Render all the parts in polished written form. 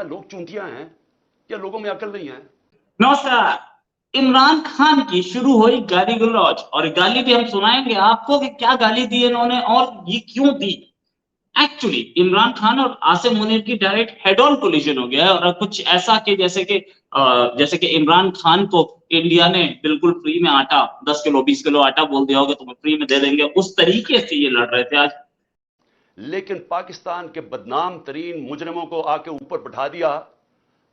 लोग चूंटियां हैं या लोगों में अकल नहीं है? नमस्कार। इमरान खान की शुरू हुई गाली गलौज, और गाली भी हम सुनाएंगे आपको कि क्या गाली दी इन्होंने और ये क्यों दी। एक्चुअली इमरान खान और आसिम मुनीर की डायरेक्ट हेड ऑन कोलिजन हो गया है, और कुछ ऐसा कि जैसे कि इमरान खान को इंडिया ने बिल्कुल फ्री में आटा 10 किलो 20 किलो आटा बोल दिया होगा, तुम्हें फ्री में दे देंगे, उस तरीके से ये लड़ रहे थे आज। लेकिन पाकिस्तान के बदनाम तरीन मुजरिमों को आके ऊपर बैठा दिया,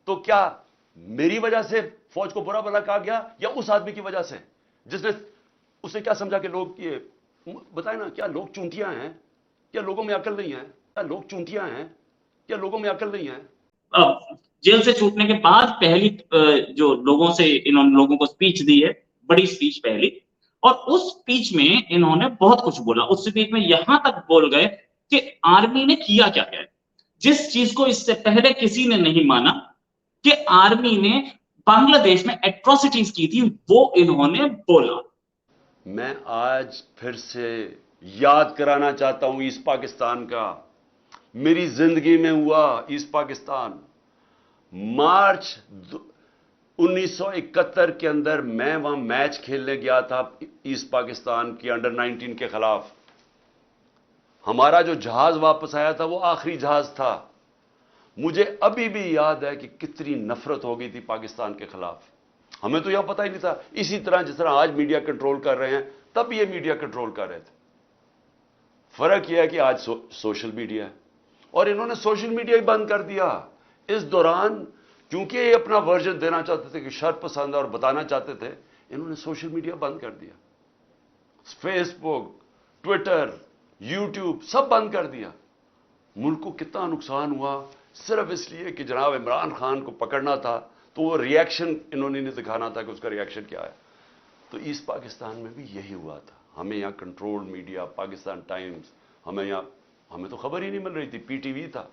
तो क्या मेरी वजह से फौज को बुरा भला कहा गया या उस आदमी की वजह से जिसने, उसे क्या समझा कि लोग ये बताए ना, क्या लोग चूंटियां हैं या लोगों में अकल नहीं है? क्या लोग चूंटियां हैं या लोगों में अकल नहीं है? जेल से छूटने के बाद पहली जो लोगों से इन्होंने लोगों को स्पीच दी है, बड़ी स्पीच पहली, और उस स्पीच में इन्होंने बहुत कुछ बोला। उस स्पीच में यहां तक बोल गए कि आर्मी ने किया क्या है, जिस चीज को इससे पहले किसी ने नहीं माना, कि आर्मी ने बांग्लादेश में एट्रोसिटीज की थी, वो इन्होंने बोला। मैं आज फिर से याद कराना चाहता हूं ईस्ट पाकिस्तान का, मेरी जिंदगी में हुआ ईस्ट पाकिस्तान। मार्च 1971 के अंदर मैं वहां मैच खेलने गया था ईस्ट पाकिस्तान की अंडर 19 के खिलाफ। हमारा जो जहाज वापस आया था वो आखिरी जहाज था। मुझे अभी भी याद है कि कितनी नफरत हो गई थी पाकिस्तान के खिलाफ। हमें तो यह पता ही नहीं था, इसी तरह जिस तरह आज मीडिया कंट्रोल कर रहे हैं तब ये मीडिया कंट्रोल कर रहे थे। फर्क यह है कि आज सोशल मीडिया है, और इन्होंने सोशल मीडिया ही बंद कर दिया इस दौरान, क्योंकि ये अपना वर्जन देना चाहते थे कि शर पसंद और बताना चाहते थे। इन्होंने सोशल मीडिया बंद कर दिया, फेसबुक, ट्विटर, यूट्यूब सब बंद कर दिया। मुल्क को कितना नुकसान हुआ, सिर्फ इसलिए कि जनाब इमरान खान को पकड़ना था, तो वो रिएक्शन इन्होंने नहीं दिखाना था कि उसका रिएक्शन क्या है। तो ईस्ट पाकिस्तान में भी यही हुआ था। हमें यहां कंट्रोल मीडिया, पाकिस्तान टाइम्स, हमें तो खबर ही नहीं मिल रही थी, पीटीवी था।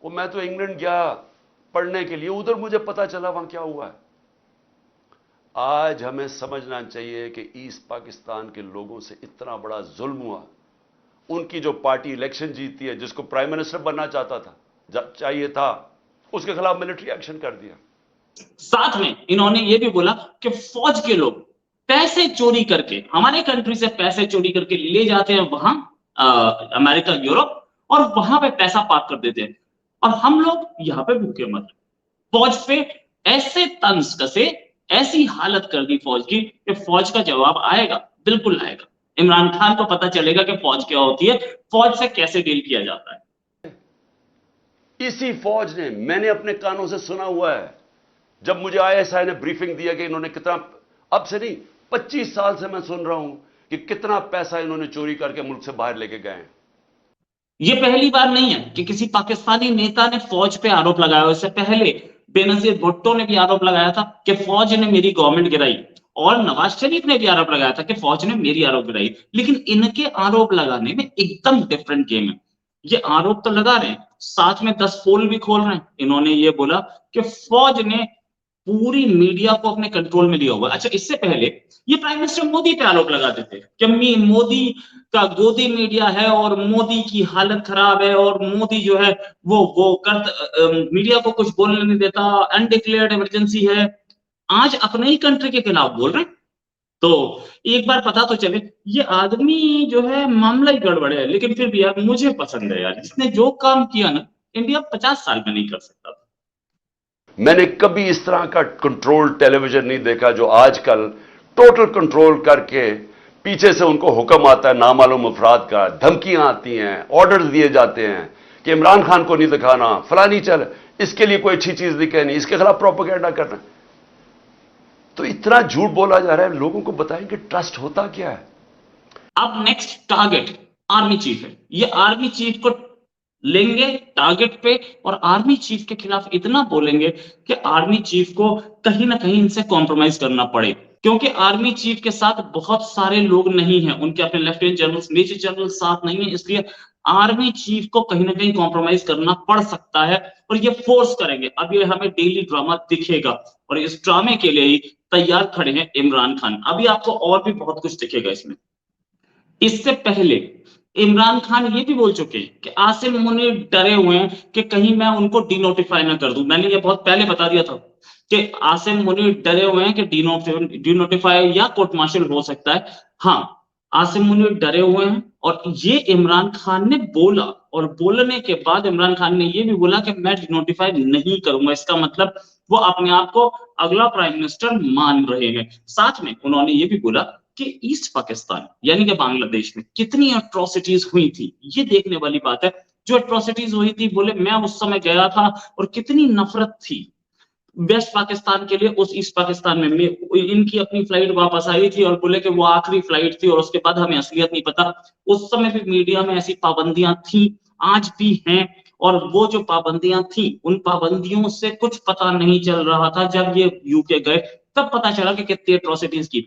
वो मैं तो इंग्लैंड गया पढ़ने के लिए, उधर मुझे पता चला वहां क्या हुआ है। आज हमें समझना चाहिए कि ईस्ट पाकिस्तान के लोगों से इतना बड़ा जुल्म हुआ। उनकी जो पार्टी इलेक्शन जीतती है, जिसको प्राइम मिनिस्टर बनना चाहता था, चाहिए था, उसके खिलाफ मिलिट्री एक्शन कर दिया। साथ में इन्होंने ये भी बोला कि फौज के लोग पैसे चोरी करके हमारे कंट्री से पैसे चोरी करके ले जाते हैं वहां, अमेरिका, यूरोप, और वहां पे पैसा पार्क कर देते हैं, और हम लोग यहां पे भूखे मर रहे। फौज पे ऐसे तंज कसे, ऐसी हालत कर दी फौज की कि फौज का जवाब आएगा, बिल्कुल आएगा। इमरान खान को पता चलेगा कि फौज क्या होती है, फौज से कैसे डील किया जाता है। इसी फौज ने, मैंने अपने कानों से सुना हुआ है, जब मुझे आईएसआई ने ब्रीफिंग दिया कि इन्होंने कितना, अब से नहीं 25 साल से मैं सुन रहा हूं कि कितना पैसा इन्होंने चोरी करके मुल्क से बाहर लेके गए हैं। ये पहली बार नहीं है कि किसी पाकिस्तानी नेता ने फौज पे आरोप लगाया। इससे पहले बेनजीर भुट्टो ने भी आरोप लगाया था कि फौज ने मेरी गवर्नमेंट गिराई, और नवाज शरीफ ने भी आरोप लगाया था कि फौज ने मेरी आरोप गिराई। लेकिन इनके आरोप लगाने में एकदम डिफरेंट गेम है। ये आरोप तो लगा रहे हैं, साथ में 10 पोल भी खोल रहे हैं। इन्होंने ये बोला कि फौज ने पूरी मीडिया को अपने कंट्रोल में लिया हुआ। अच्छा, इससे पहले ये प्राइम मिनिस्टर मोदी पे आरोप लगाते थे कि मोदी का गोदी मीडिया है और मोदी की हालत खराब है, और मोदी जो है वो मीडिया को कुछ बोलने नहीं देता, अनडिक्लेयर्ड इमरजेंसी है। आज अपने ही कंट्री के खिलाफ बोल रहे हैं। तो एक बार पता तो चले, ये आदमी जो है मामला ही गड़बड़ है। लेकिन फिर भी यार मुझे पसंद है यार, इसने जो काम किया ना, इंडिया 50 साल में नहीं कर सकता। मैंने कभी इस तरह का कंट्रोल टेलीविजन नहीं देखा जो आजकल टोटल कंट्रोल करके पीछे से उनको हुक्म आता है नामालूम अफराद का, धमकियां आती हैं, ऑर्डर्स दिए जाते हैं कि इमरान खान को नहीं दिखाना, फलानी चल, इसके लिए कोई अच्छी चीज नहीं कहनी, इसके खिलाफ प्रोपेगेंडा करना। तो इतना झूठ बोला जा रहा है, लोगों को बताएं कि ट्रस्ट होता क्या है। अब नेक्स्ट टारगेट आर्मी चीफ है। ये आर्मी चीफ को लेंगे टारगेट पे, और आर्मी चीफ के खिलाफ इतना बोलेंगे कि आर्मी चीफ को कहीं ना कहीं इनसे कॉम्प्रोमाइज करना पड़े, क्योंकि आर्मी चीफ के साथ बहुत सारे लोग नहीं हैं, उनके अपने लेफ्टिनेंट जनरल, मेजर जनरल साथ नहीं है। इसलिए आर्मी चीफ को कहीं ना कहीं कॉम्प्रोमाइज करना पड़ सकता है, और ये फोर्स करेंगे। अब ये हमें डेली ड्रामा दिखेगा, और इस ड्रामे के लिए ही तैयार खड़े हैं इमरान खान। अभी आपको और भी बहुत कुछ दिखेगा इसमें। इससे पहले इमरान खान ये भी बोल चुके हैं कि आसिम मुनीर डरे हुए हैं कि कहीं मैं उनको डिनोटिफाई ना कर दूं। मैंने ये बहुत पहले बता दिया था कि आसिम मुनीर डरे हुए हैं कि डिनोटिफाई या कोर्ट मार्शल हो सकता है। हाँ, आसिम मुनीर डरे हुए हैं और ये इमरान खान ने बोला, और बोलने के बाद इमरान खान ने ये भी बोला कि मैं डिनोटिफाई नहीं करूंगा। इसका मतलब वो अपने आप को अगला प्राइम मिनिस्टर मान रहे हैं। साथ में उन्होंने ये भी बोला कि ईस्ट पाकिस्तान यानी कि बांग्लादेश में कितनी एट्रोसिटीज हुई थी, ये देखने वाली बात है। जो एट्रोसिटीज हुई थी, बोले मैं उस समय गया था और कितनी नफरत थी वेस्ट पाकिस्तान के लिए उस ईस्ट पाकिस्तान में। इनकी अपनी फ्लाइट वापस आई थी और बोले कि वो आखिरी फ्लाइट थी और उसके बाद हमें असलियत नहीं पता। उस समय भी मीडिया में ऐसी पाबंदियां थी, आज भी हैं। और वो जो पाबंदियां थी, उन पाबंदियों से कुछ पता नहीं चल रहा था। जब ये यूके गए तब पता चला कि कितनी एट्रोसिटीज की।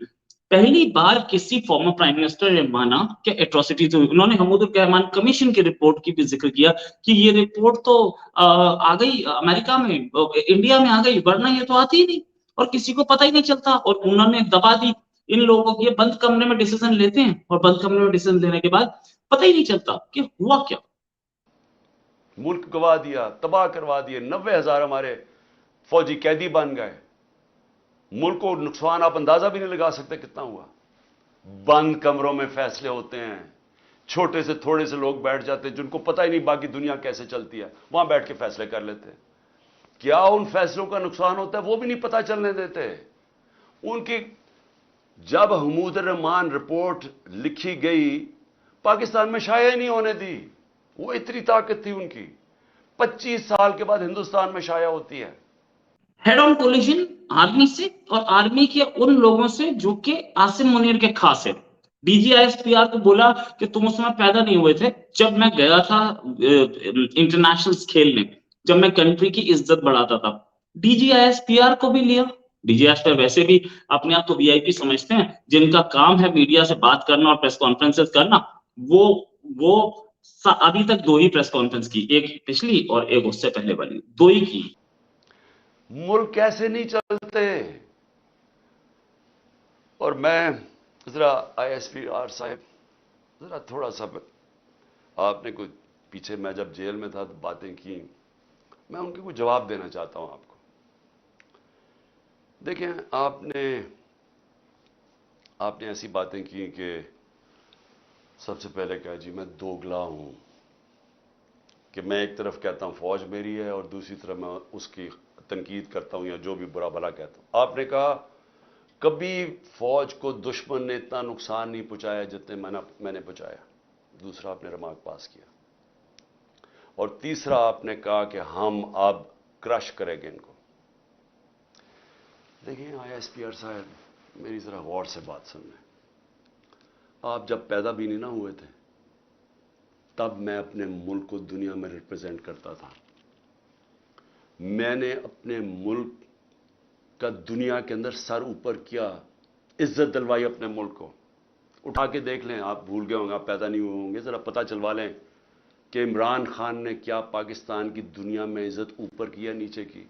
पहली बार किसी फॉर्मर प्राइम मिनिस्टर ने माना कि एट्रोसिटीज हुई। उन्होंने हमूदुल रहमान कमीशन की रिपोर्ट की भी जिक्र किया कि ये रिपोर्ट तो आ गई अमेरिका में, इंडिया में आ गई, वरना ये तो आती ही नहीं और किसी को पता ही नहीं चलता। और उन्होंने दबा दी इन लोगों को। ये बंद कमरे में डिसीजन लेते हैं और बंद कमरे में डिसीजन लेने के बाद पता ही नहीं चलता कि हुआ क्या। मुल्क गवा दिया, तबाह करवा दिए, 90,000 हमारे फौजी कैदी बन गए। मुल्क को नुकसान आप अंदाजा भी नहीं लगा सकते कितना हुआ। बंद कमरों में फैसले होते हैं, छोटे से थोड़े से लोग बैठ जाते हैं जिनको पता ही नहीं बाकी दुनिया कैसे चलती है, वहां बैठ के फैसले कर लेते हैं। क्या उन फैसलों का नुकसान होता है वो भी नहीं पता चलने देते उनकी। जब हमूदुल रहमान रिपोर्ट लिखी गई, पाकिस्तान में शाया ही नहीं होने दी। वो इतनी ताकत थी उनकी, 25 साल के बाद हिंदुस्तान में शाया होती है। हेड ऑन कोलिजन आर्मी से और आर्मी के उन लोगों से जो कि आसिम मुनीर के खास है। डीजीआईएसपीआर को बोला कि तुम उस समय पैदा नहीं हुए थे जब मैं गया था इंटरनेशनल खेलने, जब मैं कंट्री की इज्जत बढ़ाता था। डीजीआईएसपीआर को भी लिया। डीजीआईएसपीआर वैसे भी अपने आप को वीआईपी समझते हैं, जिनका काम है मीडिया से बात करना और प्रेस कॉन्फ्रेंसेस करना। वो अभी तक दो ही प्रेस कॉन्फ्रेंस की, एक पिछली और एक उससे पहले वाली, दो ही की। मुल्क कैसे नहीं चलते। और मैं जरा आईएसपीआर साहब, जरा थोड़ा सा आपने कोई पीछे, मैं जब जेल में था तो बातें की, मैं उनके कोई जवाब देना चाहता हूं आपको। देखें, आपने ऐसी बातें की कि सबसे पहले कहा जी मैं दोगला हूं, कि मैं एक तरफ कहता हूं फौज मेरी है और दूसरी तरफ मैं उसकी तनकीद करता हूं या जो भी बुरा भला कहता हूं। आपने कहा कभी फौज को दुश्मन ने इतना नुकसान नहीं पहुंचाया जितने मैंने पहुंचाया। दूसरा आपने रिमार्क पास किया। और तीसरा आपने कहा कि हम अब क्रश करेंगे इनको। देखिए आईएसपीआर साहब, मेरी जरा गौर से बात सुन लें। आप जब पैदा भी नहीं ना हुए थे तब मैं अपने मुल्क को दुनिया में रिप्रेजेंट करता था। मैंने अपने मुल्क का दुनिया के अंदर सर ऊपर किया, इज्जत दिलवाई अपने मुल्क को। उठा के देख लें, आप भूल गए होंगे, आप पैदा नहीं हुए होंगे, जरा पता चलवा लें कि इमरान खान ने क्या पाकिस्तान की दुनिया में इज्जत ऊपर की या नीचे की।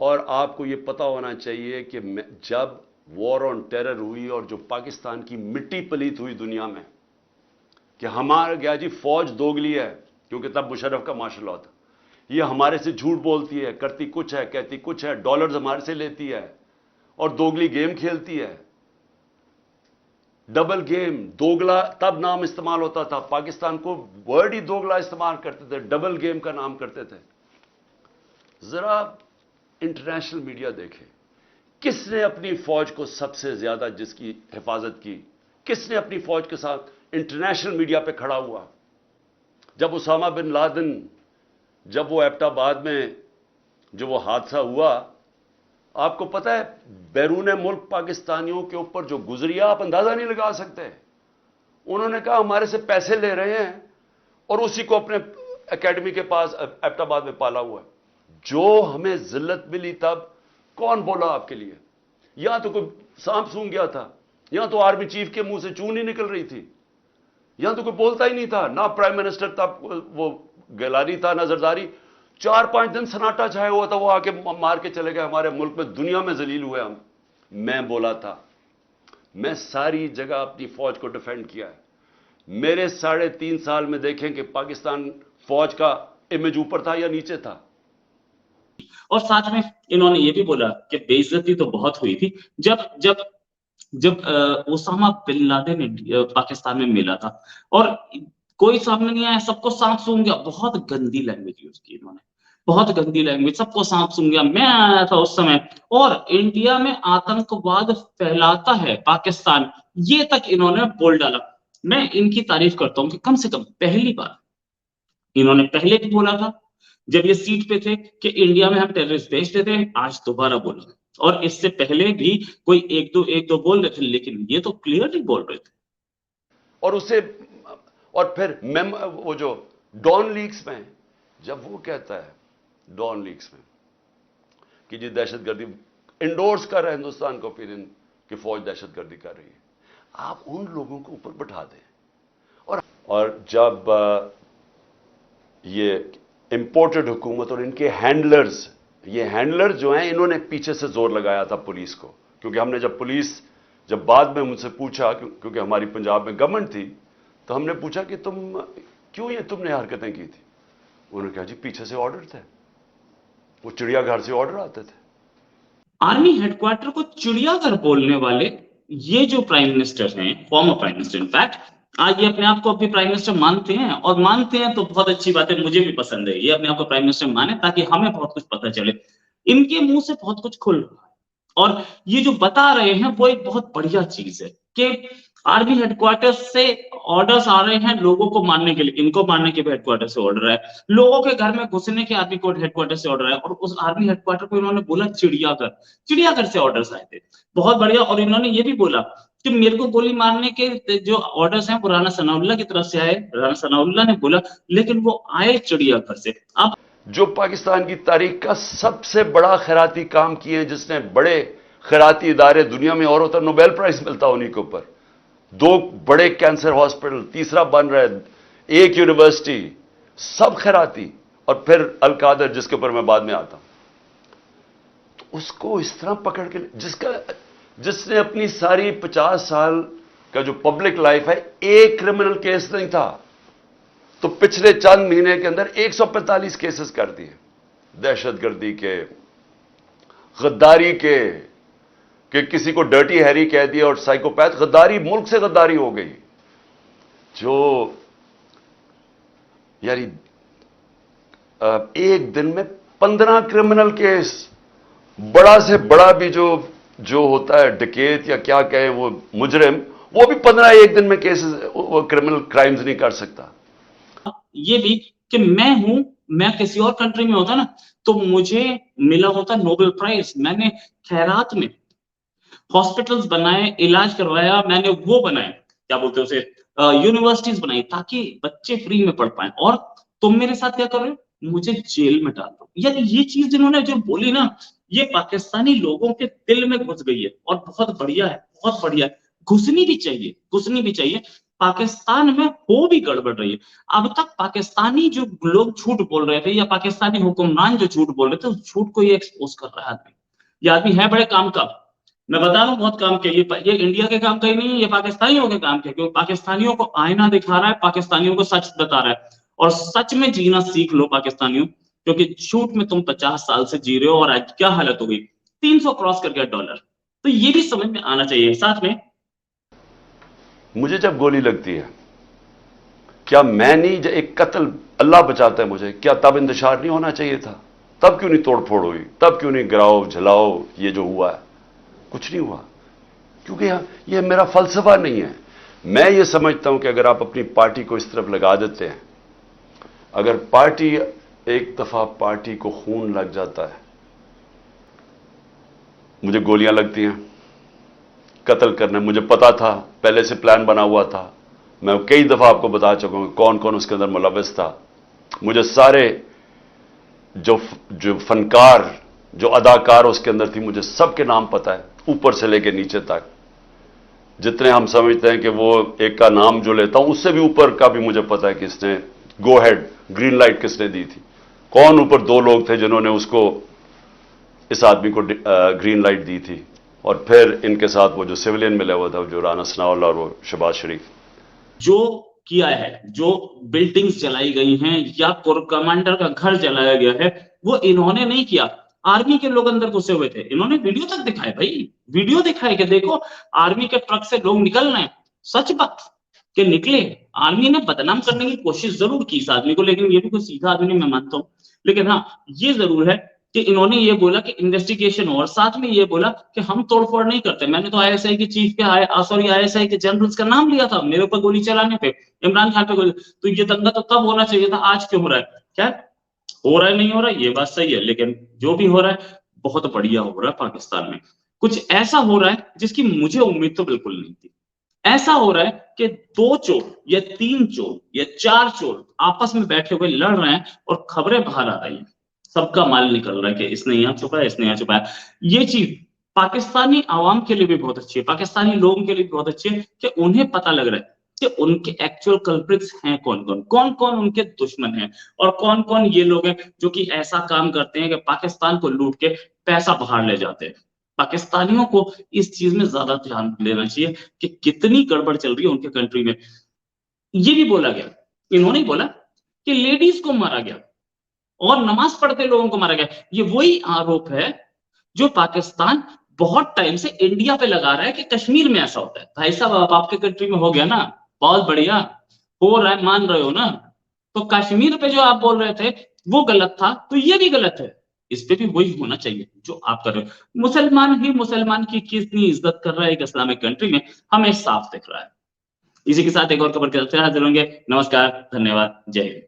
और आपको यह पता होना चाहिए कि जब वॉर ऑन टेरर हुई और जो पाकिस्तान की मिट्टी पलीत हुई दुनिया में कि हमारा गया जी फौज दोगली है, क्योंकि तब मुशर्रफ का मार्शल लॉ था, ये हमारे से झूठ बोलती है, करती कुछ है, कहती कुछ है, डॉलर्स हमारे से लेती है और दोगली गेम खेलती है। डबल गेम, दोगला तब नाम इस्तेमाल होता था। पाकिस्तान को वर्ड ही दोगला इस्तेमाल करते थे, डबल गेम का नाम करते थे। जरा इंटरनेशनल मीडिया देखे, किसने अपनी फौज को सबसे ज्यादा जिसकी हिफाजत की, किसने अपनी फौज के साथ इंटरनेशनल मीडिया पे खड़ा हुआ। जब उसामा बिन लादेन, जब वो एबटाबाद में जो वो हादसा हुआ, आपको पता है बैरून मुल्क पाकिस्तानियों के ऊपर जो गुजरिया आप अंदाजा नहीं लगा सकते। उन्होंने कहा हमारे से पैसे ले रहे हैं और उसी को अपने एकेडमी के पास एबटाबाद में पाला हुआ है। जो हमें जिल्लत मिली तब कौन बोला आपके लिए? यहां तो कोई सांप सूंघ गया था, यहां तो आर्मी चीफ के मुंह से चून ही निकल रही थी, यहां तो कोई बोलता ही नहीं था, ना प्राइम मिनिस्टर तब वो गिलानी था ना जरदारी। 4-5 दिन सन्नाटा छाया हुआ था, वो आके मार के चले गए हमारे मुल्क में, दुनिया में जलील हुए हम। मैं बोला था, मैं सारी जगह अपनी फौज को डिफेंड किया है। मेरे 3.5 साल में देखें कि पाकिस्तान फौज का इमेज ऊपर था या नीचे था। और साथ में इन्होंने ये भी बोला कि बेइज्जती तो बहुत हुई थी जब जब जब ओसामा बिन लादेन पाकिस्तान में मिला था और कोई सामने नहीं आया, सबको सांप सूंघ गया। बहुत गंदी लैंग्वेज यूज की इन्होंने, बहुत गंदी लैंग्वेज, सबको सांप सूंघ गया। मैं आया था उस समय और इंडिया में आतंकवाद फैलाता है पाकिस्तान, ये तक इन्होंने बोल डाला। मैं इनकी तारीफ करता हूं कि कम से कम पहली बार इन्होंने पहले भी बोला था जब ये सीट पे थे कि इंडिया में हम टेररिस्ट भेज देते हैं, आज दोबारा बोला। और इससे पहले भी कोई एक दो बोल रहे थे, लेकिन ये तो क्लियरली बोल रहे थे। और उसे और फिर वो जो डॉन लीक्स में जब वो कहता है डॉन लीक्स में कि जी दहशतगर्दी इंडोर्स कर रहा है हिंदुस्तान का ओपिनियन कि फौज दहशतगर्दी कर रही है, आप उन लोगों को ऊपर बैठा दें। और जब ये इंपोर्टेड हुकूमत और इनके हैंडलर्स, ये हैंडलर जो हैं, इन्होंने पीछे से जोर लगाया था पुलिस को, क्योंकि हमने जब बाद में मुझसे पूछा, क्योंकि हमारी पंजाब में गवर्नमेंट थी, तो हमने पूछा कि तुमने हरकतें की थी। उन्होंने कहा जी पीछे से ऑर्डर थे, वो चिड़ियाघर से ऑर्डर आते थे। आर्मी हेडक्वार्टर को चिड़ियाघर बोलने वाले ये जो प्राइम मिनिस्टर हैं, फॉर्मर प्राइम मिनिस्टर इनफैक्ट, आज ये अपने आप को अपने प्राइम मिनिस्टर मानते हैं, और मानते हैं तो बहुत अच्छी बात है, मुझे भी पसंद है ये अपने आप को प्राइम मिनिस्टर माने, ताकि हमें बहुत कुछ पता चले। इनके मुंह से बहुत कुछ खुल रहा है और ये जो बता रहे हैं वो एक बहुत बढ़िया चीज है कि आर्मी हेडक्वार्टर से ऑर्डर्स आ रहे हैं लोगों को मारने के लिए। इनको मारने के भी हेडक्वार्टर से ऑर्डर है, लोगों के घर में घुसने के आर्मी हेडक्वार्टर से ऑर्डर है, और उस आर्मी हेडक्वार्टर को इन्होंने बोला चिड़ियाघर। चिड़ियाघर से ऑर्डर्स आए थे, बहुत बढ़िया। और इन्होंने ये भी बोला कि मेरे को गोली मारने के जो ऑर्डर्स हैं वो राणा सनाउल्लाह की तरफ से आए, राणा सनाउल्लाह ने बोला, लेकिन वो आए चिड़ियाघर से। अब जो पाकिस्तान की तारीख का सबसे बड़ा खैराती काम किए हैं, जिसने बड़े खैराती इदारे दुनिया में और होता, नोबेल प्राइज मिलता उन्हीं के ऊपर। 2 बड़े कैंसर हॉस्पिटल, तीसरा बन रहा है, 1 यूनिवर्सिटी, सब खैराती। और फिर अलकादर, जिसके ऊपर मैं बाद में आता हूं, तो उसको इस तरह पकड़ के, जिसने अपनी सारी 50 साल का जो पब्लिक लाइफ है, एक क्रिमिनल केस नहीं था, तो पिछले चंद महीने के अंदर 145 केसेस कर दिए, दहशतगर्दी के, गद्दारी के, कि किसी को डर्टी हैरी कह दिया, और साइकोपैथ गद्दारी, मुल्क से गद्दारी हो गई। जो यारी एक दिन में 15 क्रिमिनल केस, बड़ा से बड़ा भी जो होता है डकैत या क्या कहे वो मुजरिम, वो भी 15 एक दिन में केसेस, वो क्रिमिनल क्राइम्स नहीं कर सकता। ये भी कि मैं किसी और कंट्री में होता ना तो मुझे मिला होता नोबेल प्राइज। मैंने खैरात में हॉस्पिटल्स बनाए, इलाज करवाया, मैंने वो बनाए, क्या बोलते हैं उसे, यूनिवर्सिटीज बनाई, ताकि बच्चे फ्री में पढ़ पाए। और तुम मेरे साथ क्या कर रहे हो, मुझे जेल में डाल दो। यार ये चीज जिन्होंने जो बोली ना, ये पाकिस्तानी लोगों के दिल में घुस गई है, और बहुत बढ़िया है, बहुत बढ़िया है। घुसनी भी चाहिए, घुसनी भी चाहिए। पाकिस्तान में हो भी गड़बड़ रही है। अब तक पाकिस्तानी जो लोग झूठ बोल रहे थे, या पाकिस्तानी हुक्मरान जो झूठ बोल रहे थे, उस झूठ को ये एक्सपोज कर रहा है आदमी। ये आदमी है बड़े काम का, मैं बता रहा हूं, बहुत काम के। ये इंडिया के काम का ही नहीं है, ये पाकिस्तानियों के काम के, क्योंकि पाकिस्तानियों को आईना दिखा रहा है, पाकिस्तानियों को सच बता रहा है। और सच में जीना सीख लो पाकिस्तानियों, क्योंकि झूठ में तुम 50 साल से जी रहे हो, और आज क्या हालत हो गई, 300 क्रॉस कर गया डॉलर। तो ये भी समझ में आना चाहिए। साथ में मुझे जब गोली लगती है, क्या मैं नहीं, एक कत्ल अल्लाह बचाता है मुझे, क्या तब इंतशार नहीं होना चाहिए था? तब क्यों नहीं तोड़फोड़ हुई? तब क्यों नहीं गिराओ झलाओ? ये जो हुआ है कुछ नहीं हुआ, क्योंकि ये मेरा फलसफा नहीं है। मैं ये समझता हूं कि अगर आप अपनी पार्टी को इस तरफ लगा देते हैं, अगर पार्टी, एक दफा पार्टी को खून लग जाता है, मुझे गोलियां लगती हैं, कत्ल करना मुझे पता था, पहले से प्लान बना हुआ था। मैं कई दफा आपको बता चुका हूं कौन कौन उसके अंदर मुलव्वस था। मुझे सारे जो फनकार, जो अदाकार उसके अंदर थी, मुझे सबके नाम पता है, ऊपर से लेकर नीचे तक। जितने हम समझते हैं कि वो एक का नाम जो लेता हूं, उससे भी ऊपर का भी मुझे पता है किसने गो हेड, ग्रीन लाइट किसने दी थी, कौन ऊपर 2 लोग थे जिन्होंने उसको, इस आदमी को ग्रीन लाइट दी थी। और फिर इनके साथ वो जो सिविलियन मिला हुआ था, जो राना सनाउल्लाह और वो शहबाज शरीफ। जो किया है, जो बिल्डिंग्स जलाई गई हैं या कोर कमांडर का घर जलाया गया है, वो इन्होंने नहीं किया, आर्मी के लोग अंदर घुसे हुए थे। इन्होंने वीडियो तक दिखाए भाई, वीडियो दिखाए कि देखो आर्मी के ट्रक से लोग निकल रहे हैं। सच बात कि निकले। आर्मी ने बदनाम करने की कोशिश जरूर की इस आदमी को, लेकिन ये भी कोई सीधा आदमी नहीं, मैं मानता हूं। लेकिन हाँ, ये जरूर है कि इन्होंने ये बोला कि इन्वेस्टिगेशन हो, और साथ में ये बोला कि हम तोड़फोड़ नहीं करते। मैंने तो आईएसआई के चीफ के आईएसआई के जनरल्स का नाम लिया था मेरे ऊपर गोली चलाने पे, इमरान खान पे गोली। तो ये दंगा तो तब होना चाहिए था, आज क्यों हो रहा है? क्या हो रहा है, नहीं हो रहा है, ये बात सही है, लेकिन जो भी हो रहा है बहुत बढ़िया हो रहा है। पाकिस्तान में कुछ ऐसा हो रहा है जिसकी मुझे उम्मीद तो बिल्कुल नहीं थी। ऐसा हो रहा है कि 2 चोर या 3 चोर या 4 चोर आपस में बैठे हुए लड़ रहे हैं और खबरें बाहर आ रही हैं, सबका माल निकल रहा है कि इसने यहाँ छुपाया, इसने यहाँ छुपाया। ये चीज पाकिस्तानी आवाम के लिए भी बहुत अच्छी है, पाकिस्तानी लोगों के लिए भी बहुत अच्छी है कि उन्हें पता लग रहा है कि उनके एक्चुअल कल्प्रिट्स हैं कौन कौन उनके दुश्मन हैं, और कौन कौन ये लोग हैं जो कि ऐसा काम करते हैं कि पाकिस्तान को लूट के पैसा बाहर ले जाते हैं। पाकिस्तानियों को इस चीज में ज्यादा ध्यान देना चाहिए कि कितनी गड़बड़ चल रही है उनके कंट्री में। ये भी बोला गया, इन्होंने बोला कि लेडीज को मारा गया और नमाज पढ़ते लोगों को मारा गया। ये वही आरोप है जो पाकिस्तान बहुत टाइम से इंडिया पे लगा रहा है कि कश्मीर में ऐसा होता है। भाई साहब, अब आपके कंट्री में हो गया ना, बहुत बढ़िया हो रहा है, मान रहे हो ना। तो कश्मीर पे जो आप बोल रहे थे वो गलत था, तो ये भी गलत है। इस पे भी वही होना चाहिए जो आप कर रहे हो। मुसलमान ही मुसलमान की कितनी इज्जत कर रहा है एक इस्लामिक कंट्री में, हमें साफ दिख रहा है। इसी के साथ एक और खबर के साथ हाजिर होंगे। नमस्कार, धन्यवाद, जय हिंद।